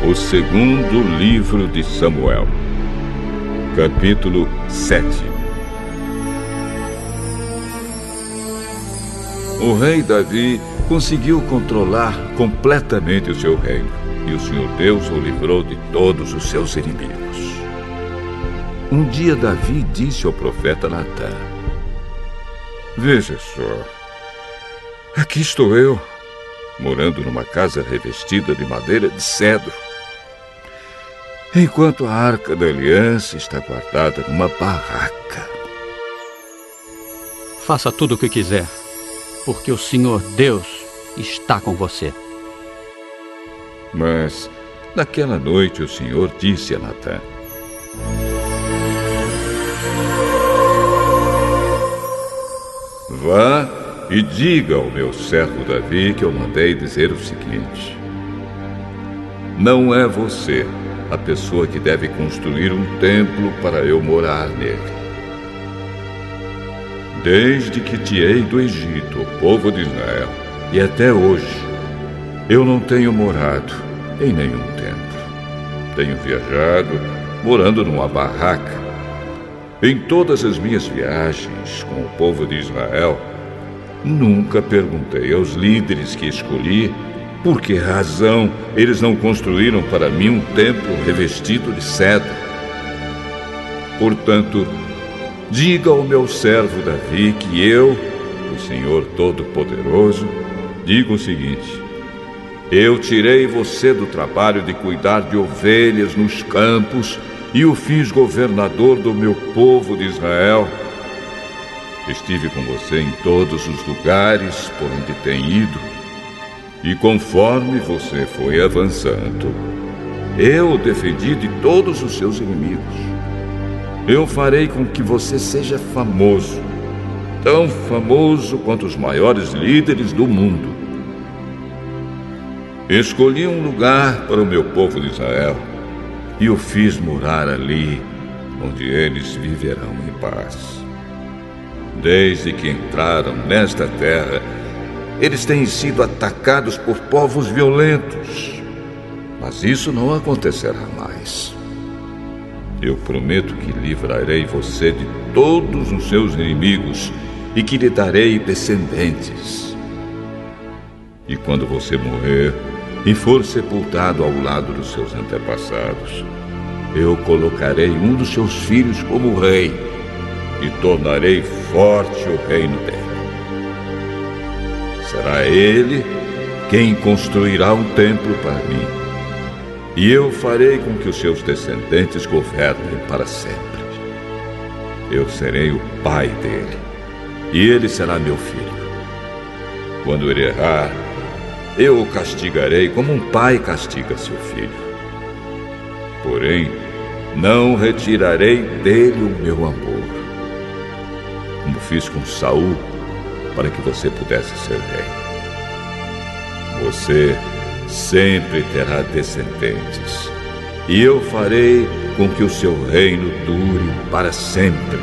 O segundo livro de Samuel, capítulo 7. O rei Davi conseguiu controlar completamente o seu reino, e o Senhor Deus o livrou de todos os seus inimigos. Um dia Davi disse ao profeta Natã: "Veja só, aqui estou eu, morando numa casa revestida de madeira de cedro, enquanto a Arca da Aliança está guardada numa barraca." Faça tudo o que quiser, porque o Senhor Deus está com você. Mas, naquela noite, o Senhor disse a Natã: "Vá e diga ao meu servo Davi que eu mandei dizer o seguinte: não é você a pessoa que deve construir um templo para eu morar nele. Desde que tirei do Egito o povo de Israel e até hoje, eu não tenho morado em nenhum templo. Tenho viajado morando numa barraca. Em todas as minhas viagens com o povo de Israel, nunca perguntei aos líderes que escolhi por que razão eles não construíram para mim um templo revestido de cedro. Portanto, diga ao meu servo Davi que eu, o Senhor Todo-Poderoso, digo o seguinte: eu tirei você do trabalho de cuidar de ovelhas nos campos e o fiz governador do meu povo de Israel. Estive com você em todos os lugares por onde tem ido, e conforme você foi avançando, eu o defendi de todos os seus inimigos. Eu farei com que você seja famoso, tão famoso quanto os maiores líderes do mundo. Escolhi um lugar para o meu povo de Israel e o fiz morar ali, onde eles viverão em paz. Desde que entraram nesta terra, eles têm sido atacados por povos violentos, mas isso não acontecerá mais. Eu prometo que livrarei você de todos os seus inimigos e que lhe darei descendentes. E quando você morrer e for sepultado ao lado dos seus antepassados, eu colocarei um dos seus filhos como rei e tornarei forte o reino dele. Será ele quem construirá um templo para mim, e eu farei com que os seus descendentes governem para sempre. Eu serei o pai dele, e ele será meu filho. Quando ele errar, eu o castigarei como um pai castiga seu filho. Porém, não retirarei dele o meu amor, como fiz com Saul, para que você pudesse ser rei. Você sempre terá descendentes, e eu farei com que o seu reino dure para sempre,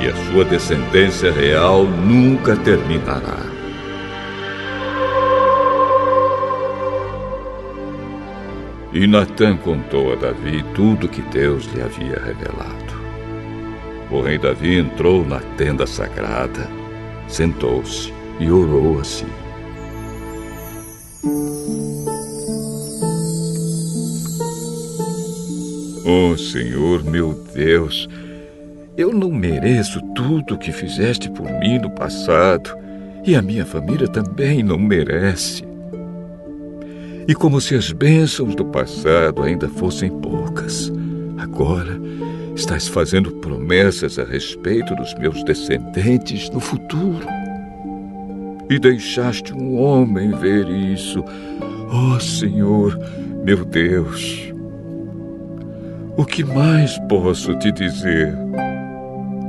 e a sua descendência real nunca terminará." E Natã contou a Davi tudo que Deus lhe havia revelado. O rei Davi entrou na tenda sagrada, sentou-se e orou assim: "Ó Senhor, meu Deus, eu não mereço tudo o que fizeste por mim no passado, e a minha família também não merece. E como se as bênçãos do passado ainda fossem poucas, agora estás fazendo promessas a respeito dos meus descendentes no futuro. E deixaste um homem ver isso, ó Senhor, meu Deus. O que mais posso te dizer?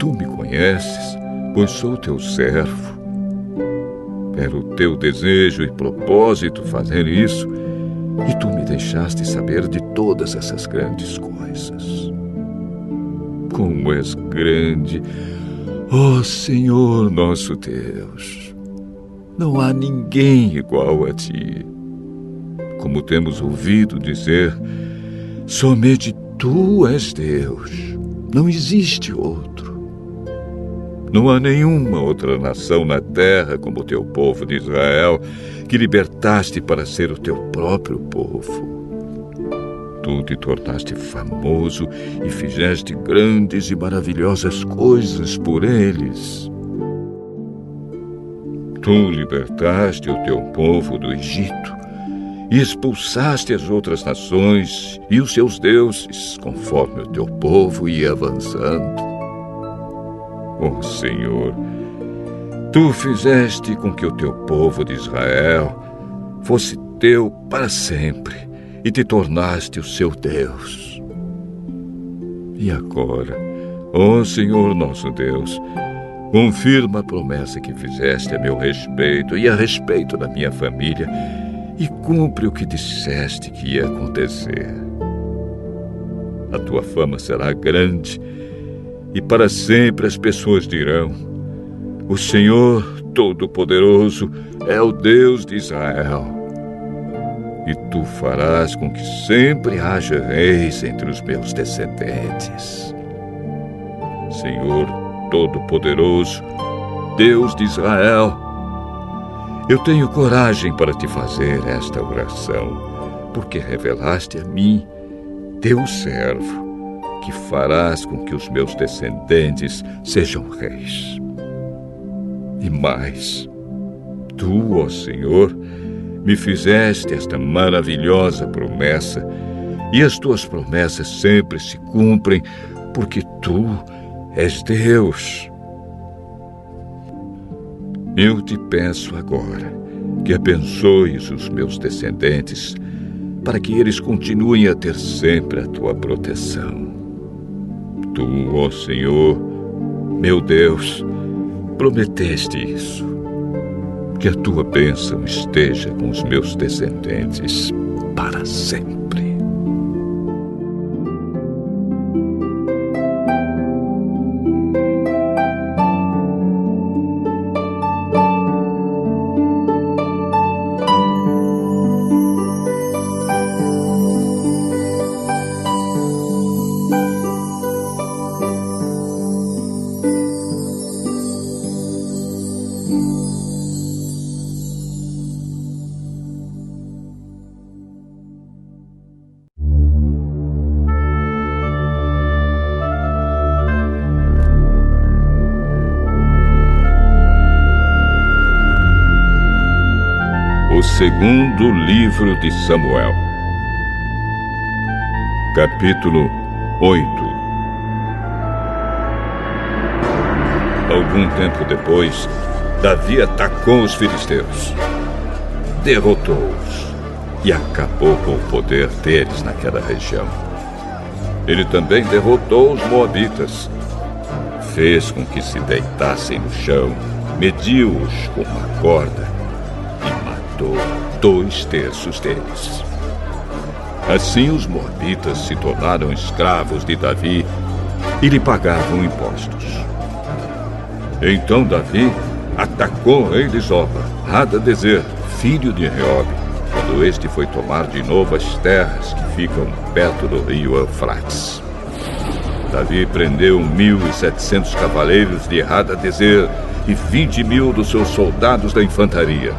Tu me conheces, pois sou teu servo. Era o teu desejo e propósito fazer isso, E tu me deixaste saber de todas essas grandes coisas. Como és grande, ó Senhor nosso Deus! Não há ninguém igual a ti. Como temos ouvido dizer, somente tu és Deus. Não existe outro. Não há nenhuma outra nação na terra como o teu povo de Israel, que libertaste para ser o teu próprio povo. Tu te tornaste famoso e fizeste grandes e maravilhosas coisas por eles. Tu libertaste o teu povo do Egito e expulsaste as outras nações e os seus deuses, conforme o teu povo ia avançando. Ó Senhor, tu fizeste com que o teu povo de Israel fosse teu para sempre e te tornaste o seu Deus. E agora, ó Senhor nosso Deus, confirma a promessa que fizeste a meu respeito e a respeito da minha família e cumpre o que disseste que ia acontecer. A tua fama será grande e para sempre as pessoas dirão: o Senhor Todo-Poderoso é o Deus de Israel. E tu farás com que sempre haja reis entre os meus descendentes. Senhor Todo-Poderoso, Deus de Israel, eu tenho coragem para te fazer esta oração, porque revelaste a mim, teu servo, que farás com que os meus descendentes sejam reis. E mais, tu, ó Senhor, me fizeste esta maravilhosa promessa, e as tuas promessas sempre se cumprem, porque tu és Deus. Eu te peço agora que abençoes os meus descendentes, para que eles continuem a ter sempre a tua proteção. Tu, ó Senhor, meu Deus, prometeste isso. Que a tua bênção esteja com os meus descendentes para sempre. O segundo livro de Samuel, capítulo 8. Algum tempo depois, Davi atacou os filisteus, derrotou-os e acabou com o poder deles naquela região. Ele também derrotou os moabitas, fez com que se deitassem no chão, mediu-os com uma corda e matou 2/3 deles. Assim os moabitas se tornaram escravos de Davi e lhe pagavam impostos. Então Davi atacou o rei de Zoba, Hadadezer, filho de Reobe, quando este foi tomar de novo as terras que ficam perto do rio Eufrates. Davi prendeu 1.700 cavaleiros de Hadadezer e 20.000 dos seus soldados da infantaria.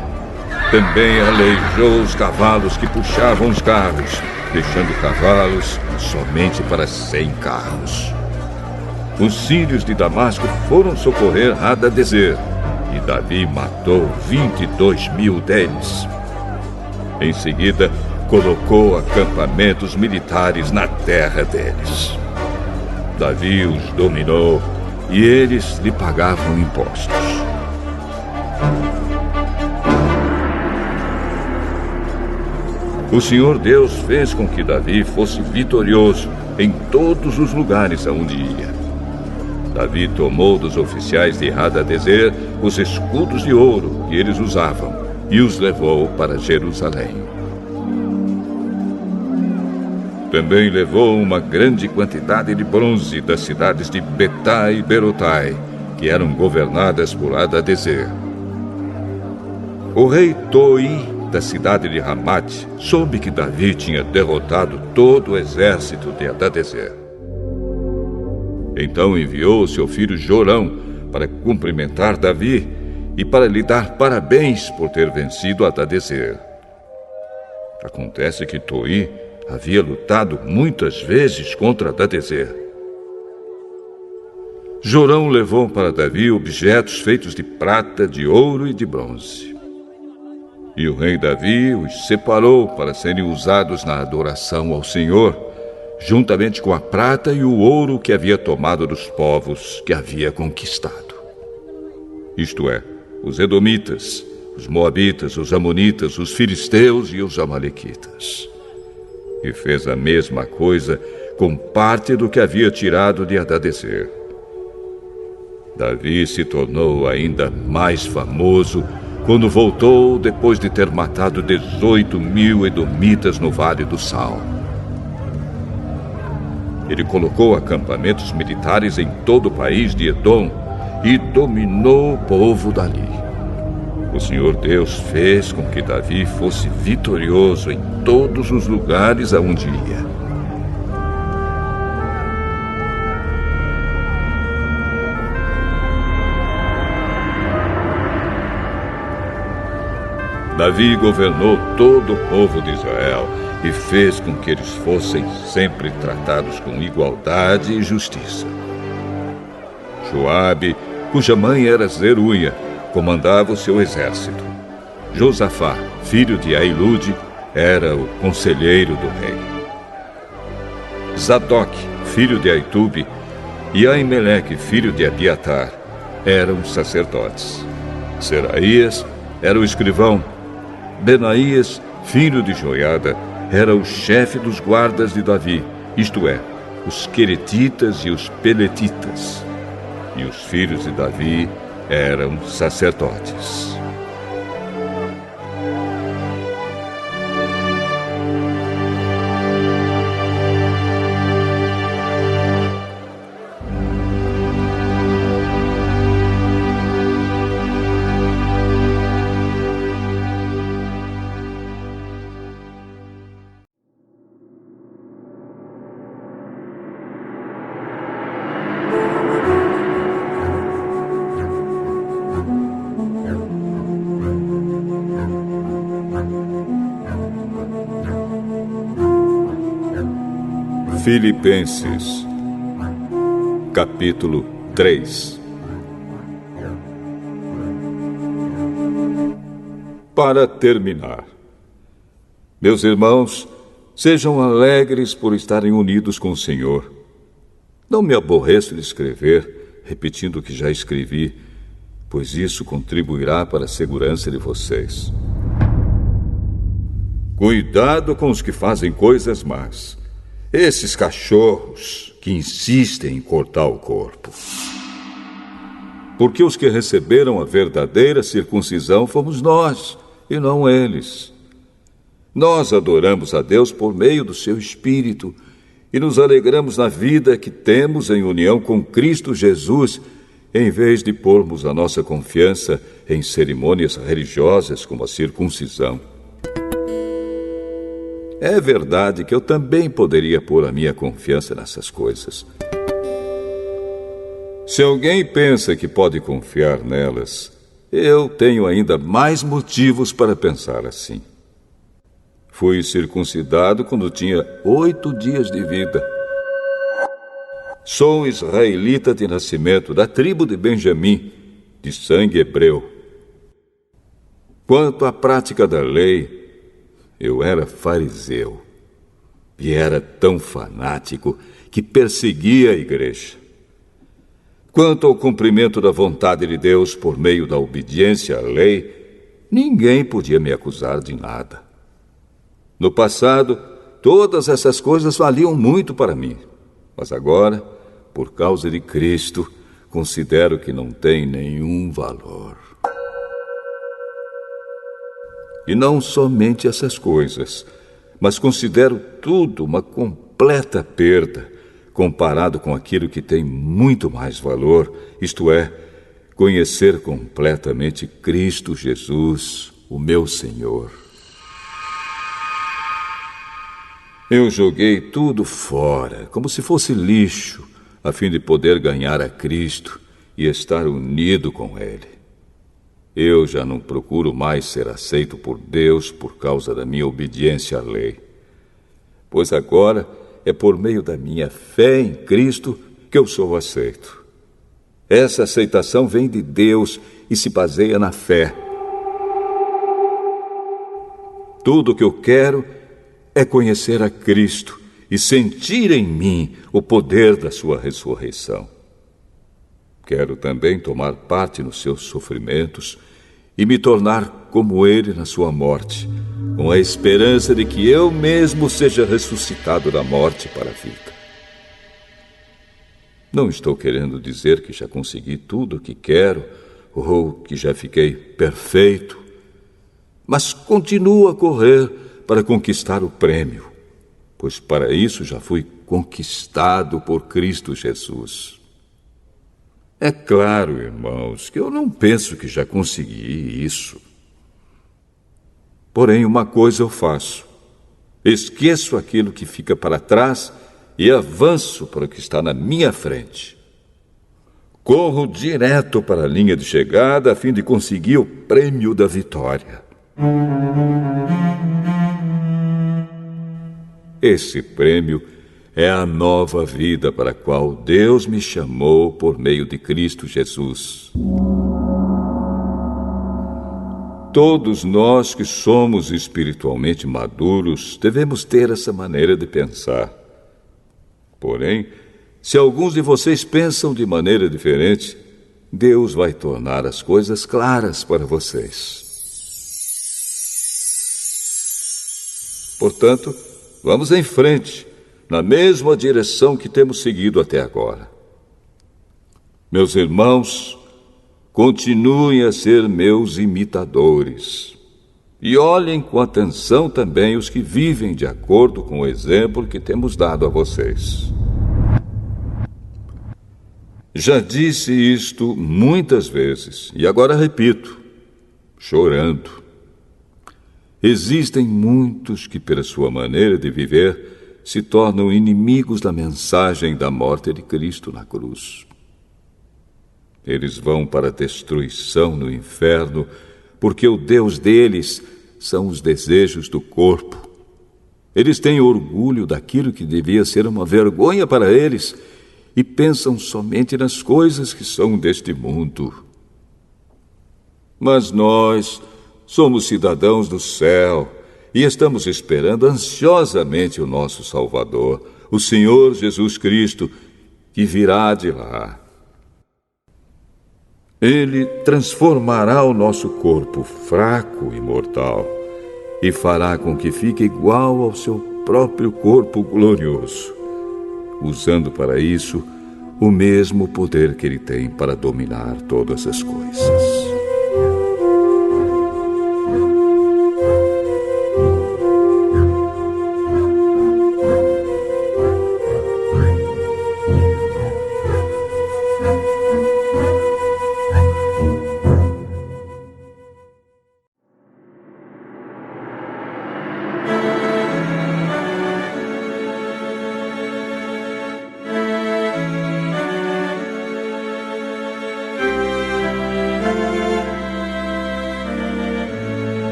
Também aleijou os cavalos que puxavam os carros, deixando cavalos somente para 100 carros. Os sírios de Damasco foram socorrer Hadadezer, e Davi matou 22.000 deles. Em seguida, colocou acampamentos militares na terra deles. Davi os dominou e eles lhe pagavam impostos. O Senhor Deus fez com que Davi fosse vitorioso em todos os lugares aonde ia. Davi tomou dos oficiais de Hadadezer os escudos de ouro que eles usavam e os levou para Jerusalém. Também levou uma grande quantidade de bronze das cidades de Betá e Berotai, que eram governadas por Hadadezer. O rei Toi, da cidade de Ramate, soube que Davi tinha derrotado todo o exército de Hadadezer. Então enviou seu filho Jorão para cumprimentar Davi e para lhe dar parabéns por ter vencido Hadadezer. Acontece que Toi havia lutado muitas vezes contra Hadadezer. Jorão levou para Davi objetos feitos de prata, de ouro e de bronze. E o rei Davi os separou para serem usados na adoração ao Senhor, juntamente com a prata e o ouro que havia tomado dos povos que havia conquistado. Isto é, os edomitas, os moabitas, os amonitas, os filisteus e os amalequitas. E fez a mesma coisa com parte do que havia tirado de Hadadezer. Davi se tornou ainda mais famoso quando voltou depois de ter matado 18.000 edomitas no Vale do Sal. Ele colocou acampamentos militares em todo o país de Edom e dominou o povo dali. O Senhor Deus fez com que Davi fosse vitorioso em todos os lugares aonde ia. Davi governou todo o povo de Israel e fez com que eles fossem sempre tratados com igualdade e justiça. Joabe, cuja mãe era Zeruia, comandava o seu exército. Josafá, filho de Ahilude, era o conselheiro do rei. Zadok, filho de Aitube, e Aimeleque, filho de Abiatar, eram sacerdotes. Seraías era o escrivão. Benaías, filho de Joiada, era o chefe dos guardas de Davi, isto é, os queretitas e os peletitas. E os filhos de Davi eram sacerdotes. Filipenses, capítulo 3. Para terminar, meus irmãos, sejam alegres por estarem unidos com o Senhor. Não me aborreço de escrever, repetindo o que já escrevi, pois isso contribuirá para a segurança de vocês. Cuidado com os que fazem coisas más. Esses cachorros que insistem em cortar o corpo. Porque os que receberam a verdadeira circuncisão fomos nós, e não eles. Nós adoramos a Deus por meio do seu Espírito e nos alegramos na vida que temos em união com Cristo Jesus, em vez de pormos a nossa confiança em cerimônias religiosas como a circuncisão. É verdade que eu também poderia pôr a minha confiança nessas coisas. Se alguém pensa que pode confiar nelas, eu tenho ainda mais motivos para pensar assim. Fui circuncidado quando tinha 8 dias de vida. Sou israelita de nascimento, da tribo de Benjamim, de sangue hebreu. Quanto à prática da lei, eu era fariseu e era tão fanático que perseguia a igreja. Quanto ao cumprimento da vontade de Deus por meio da obediência à lei, ninguém podia me acusar de nada. No passado, todas essas coisas valiam muito para mim, mas agora, por causa de Cristo, considero que não tem nenhum valor. E não somente essas coisas, mas considero tudo uma completa perda, comparado com aquilo que tem muito mais valor, isto é, conhecer completamente Cristo Jesus, o meu Senhor. Eu joguei tudo fora, como se fosse lixo, a fim de poder ganhar a Cristo e estar unido com Ele. Eu já não procuro mais ser aceito por Deus por causa da minha obediência à lei, pois agora é por meio da minha fé em Cristo que eu sou aceito. Essa aceitação vem de Deus e se baseia na fé. Tudo o que eu quero é conhecer a Cristo e sentir em mim o poder da sua ressurreição. Quero também tomar parte nos seus sofrimentos e me tornar como Ele na sua morte, com a esperança de que eu mesmo seja ressuscitado da morte para a vida. Não estou querendo dizer que já consegui tudo o que quero ou que já fiquei perfeito, mas continuo a correr para conquistar o prêmio, pois para isso já fui conquistado por Cristo Jesus. É claro, irmãos, que eu não penso que já consegui isso. Porém, uma coisa eu faço: esqueço aquilo que fica para trás e avanço para o que está na minha frente. Corro direto para a linha de chegada a fim de conseguir o prêmio da vitória. Esse prêmio é a nova vida para a qual Deus me chamou por meio de Cristo Jesus. Todos nós que somos espiritualmente maduros devemos ter essa maneira de pensar. Porém, se alguns de vocês pensam de maneira diferente, Deus vai tornar as coisas claras para vocês. Portanto, vamos em frente, na mesma direção que temos seguido até agora. Meus irmãos, continuem a ser meus imitadores. E olhem com atenção também os que vivem de acordo com o exemplo que temos dado a vocês. Já disse isto muitas vezes, e agora repito, chorando. Existem muitos que, pela sua maneira de viver, se tornam inimigos da mensagem da morte de Cristo na cruz. Eles vão para a destruição no inferno, porque o Deus deles são os desejos do corpo. Eles têm orgulho daquilo que devia ser uma vergonha para eles e pensam somente nas coisas que são deste mundo. Mas nós somos cidadãos do céu e estamos esperando ansiosamente o nosso Salvador, o Senhor Jesus Cristo, que virá de lá. Ele transformará o nosso corpo fraco e mortal e fará com que fique igual ao seu próprio corpo glorioso, usando para isso o mesmo poder que ele tem para dominar todas as coisas.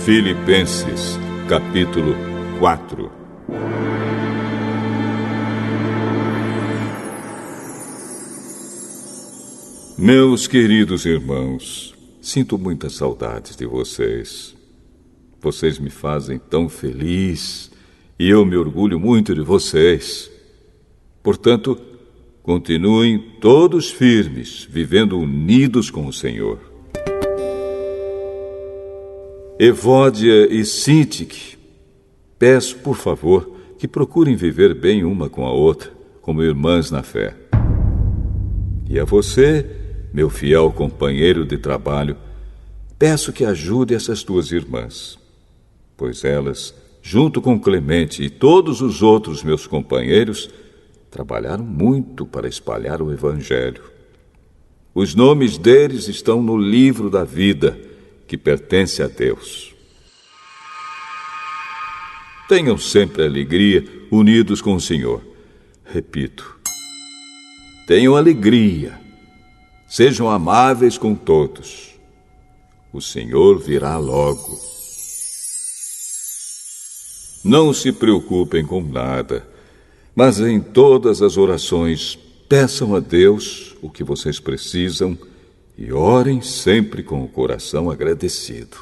Filipenses, capítulo 4. Meus queridos irmãos, sinto muitas saudades de vocês. Vocês me fazem tão feliz e eu me orgulho muito de vocês. Portanto, continuem todos firmes, vivendo unidos com o Senhor. Evódia e Sintique, peço, por favor, que procurem viver bem uma com a outra, como irmãs na fé. E a você, meu fiel companheiro de trabalho, peço que ajude essas tuas irmãs, pois elas, junto com Clemente e todos os outros meus companheiros, trabalharam muito para espalhar o Evangelho. Os nomes deles estão no livro da vida, que pertence a Deus. Tenham sempre alegria, unidos com o Senhor. Repito, tenham alegria. Sejam amáveis com todos. O Senhor virá logo. Não se preocupem com nada, mas em todas as orações peçam a Deus o que vocês precisam e orem sempre com o coração agradecido.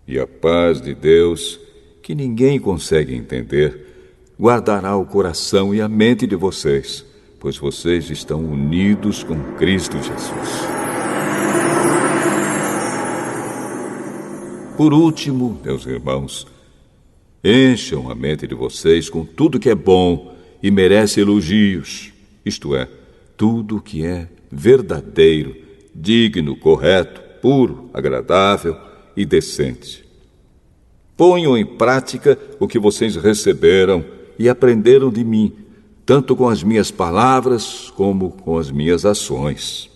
E a paz de Deus, que ninguém consegue entender, guardará o coração e a mente de vocês, pois vocês estão unidos com Cristo Jesus. Por último, meus irmãos, encham a mente de vocês com tudo que é bom e merece elogios, isto é, tudo que é verdadeiro, digno, correto, puro, agradável e decente. Ponham em prática o que vocês receberam e aprenderam de mim, tanto com as minhas palavras como com as minhas ações.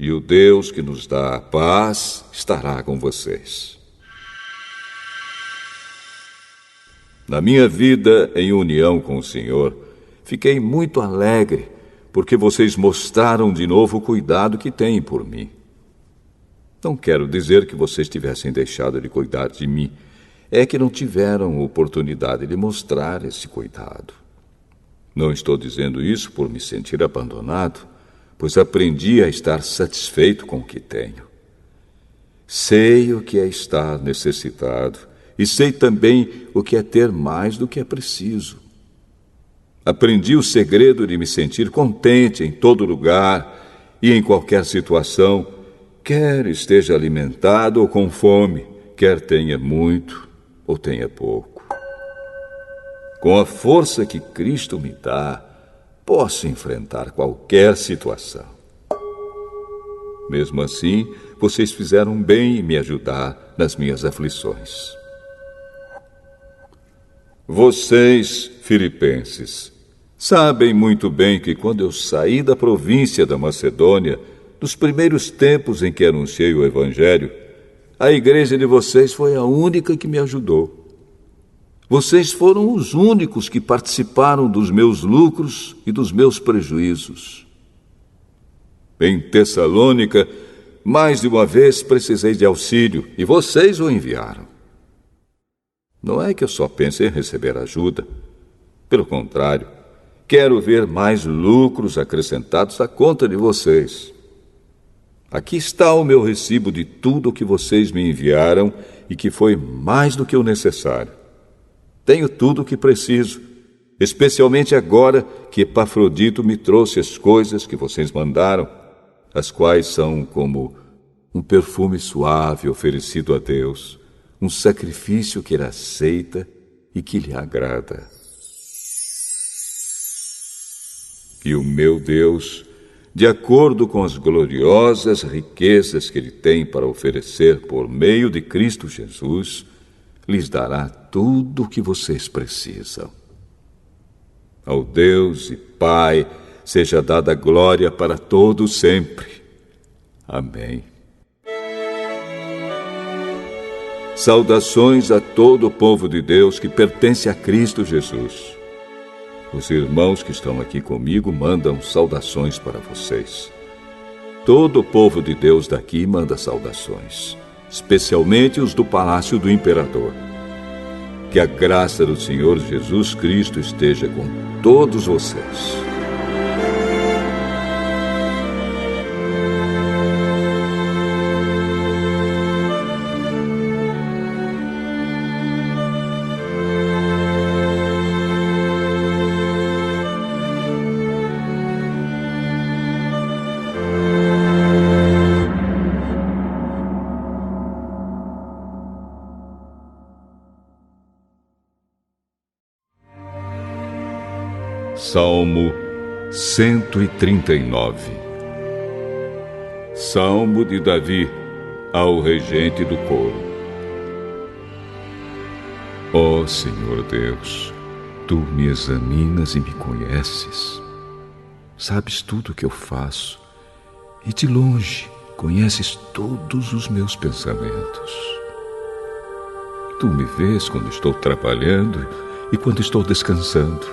E o Deus que nos dá a paz estará com vocês. Na minha vida em união com o Senhor, fiquei muito alegre, porque vocês mostraram de novo o cuidado que têm por mim. Não quero dizer que vocês tivessem deixado de cuidar de mim, é que não tiveram oportunidade de mostrar esse cuidado. Não estou dizendo isso por me sentir abandonado, pois aprendi a estar satisfeito com o que tenho. Sei o que é estar necessitado e sei também o que é ter mais do que é preciso. Aprendi o segredo de me sentir contente em todo lugar e em qualquer situação, quer esteja alimentado ou com fome, quer tenha muito ou tenha pouco. Com a força que Cristo me dá, posso enfrentar qualquer situação. Mesmo assim, vocês fizeram bem em me ajudar nas minhas aflições. Vocês, filipenses, sabem muito bem que quando eu saí da província da Macedônia, nos primeiros tempos em que anunciei o Evangelho, a igreja de vocês foi a única que me ajudou. Vocês foram os únicos que participaram dos meus lucros e dos meus prejuízos. Em Tessalônica, mais de uma vez precisei de auxílio e vocês o enviaram. Não é que eu só pense em receber ajuda. Pelo contrário, quero ver mais lucros acrescentados à conta de vocês. Aqui está o meu recibo de tudo o que vocês me enviaram e que foi mais do que o necessário. Tenho tudo o que preciso, especialmente agora que Epafrodito me trouxe as coisas que vocês mandaram, as quais são como um perfume suave oferecido a Deus, um sacrifício que Ele aceita e que lhe agrada. E o meu Deus, de acordo com as gloriosas riquezas que Ele tem para oferecer por meio de Cristo Jesus, lhes dará tudo o que vocês precisam. Ao Deus e Pai seja dada glória para todo sempre. Amém. Saudações a todo o povo de Deus que pertence a Cristo Jesus. Os irmãos que estão aqui comigo mandam saudações para vocês. Todo o povo de Deus daqui manda saudações, especialmente os do palácio do imperador. Que a graça do Senhor Jesus Cristo esteja com todos vocês. Salmo 139. Salmo de Davi, ao regente do coro. Ó Senhor Deus, Tu me examinas e me conheces. Sabes tudo o que eu faço e de longe conheces todos os meus pensamentos. Tu me vês quando estou trabalhando e quando estou descansando.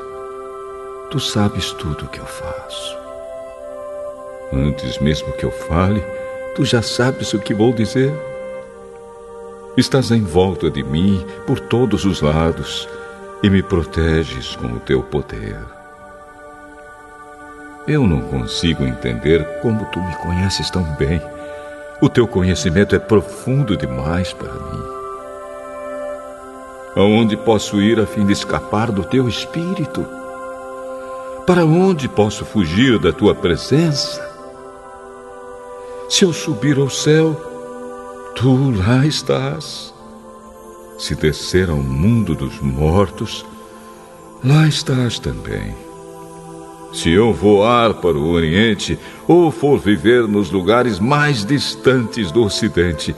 Tu sabes tudo o que eu faço. Antes mesmo que eu fale, Tu já sabes o que vou dizer. Estás em volta de mim por todos os lados e me proteges com o Teu poder. Eu não consigo entender como Tu me conheces tão bem. O Teu conhecimento é profundo demais para mim. Aonde posso ir a fim de escapar do Teu Espírito? Para onde posso fugir da Tua presença? Se eu subir ao céu, Tu lá estás. Se descer ao mundo dos mortos, lá estás também. Se eu voar para o Oriente ou for viver nos lugares mais distantes do Ocidente,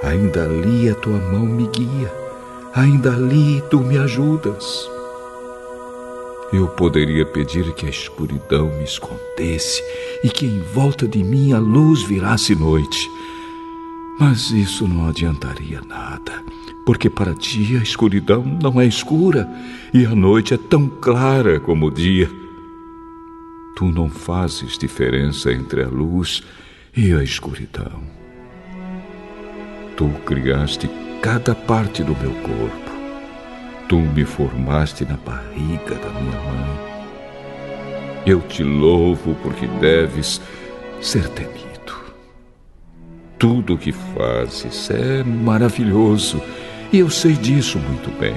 ainda ali a Tua mão me guia, ainda ali Tu me ajudas. Eu poderia pedir que a escuridão me escondesse e que em volta de mim a luz virasse noite. Mas isso não adiantaria nada, porque para Ti a escuridão não é escura e a noite é tão clara como o dia. Tu não fazes diferença entre a luz e a escuridão. Tu criaste cada parte do meu corpo. Tu me formaste na barriga da minha mãe. Eu Te louvo porque deves ser temido. Tudo o que fazes é maravilhoso e eu sei disso muito bem.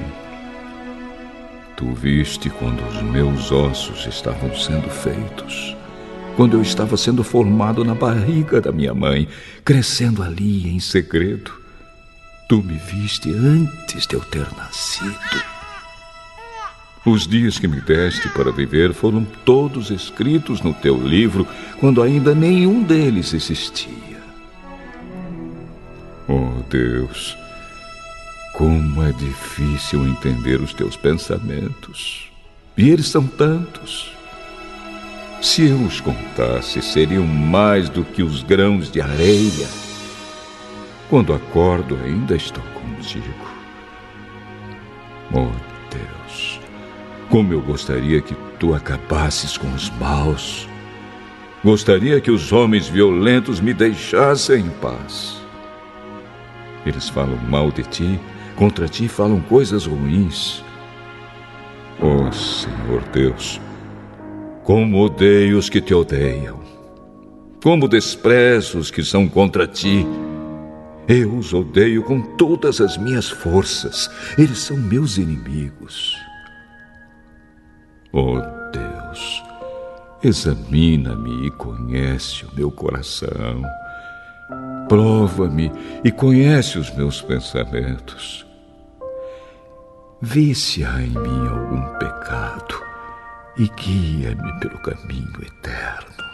Tu viste quando os meus ossos estavam sendo feitos, quando eu estava sendo formado na barriga da minha mãe, crescendo ali em segredo. Tu me viste antes de eu ter nascido. Os dias que me deste para viver foram todos escritos no Teu livro, quando ainda nenhum deles existia. Oh Deus, como é difícil entender os Teus pensamentos. E eles são tantos. Se eu os contasse, seriam mais do que os grãos de areia. Quando acordo, ainda estou contigo. Oh Deus, como eu gostaria que Tu acabasses com os maus. Gostaria que os homens violentos me deixassem em paz. Eles falam mal de Ti, contra Ti falam coisas ruins. Oh Senhor Deus, como odeio os que Te odeiam, como desprezo os que são contra Ti. Eu os odeio com todas as minhas forças. Eles são meus inimigos. Oh Deus, examina-me e conhece o meu coração. Prova-me e conhece os meus pensamentos. Vê se há em mim algum pecado e guia-me pelo caminho eterno.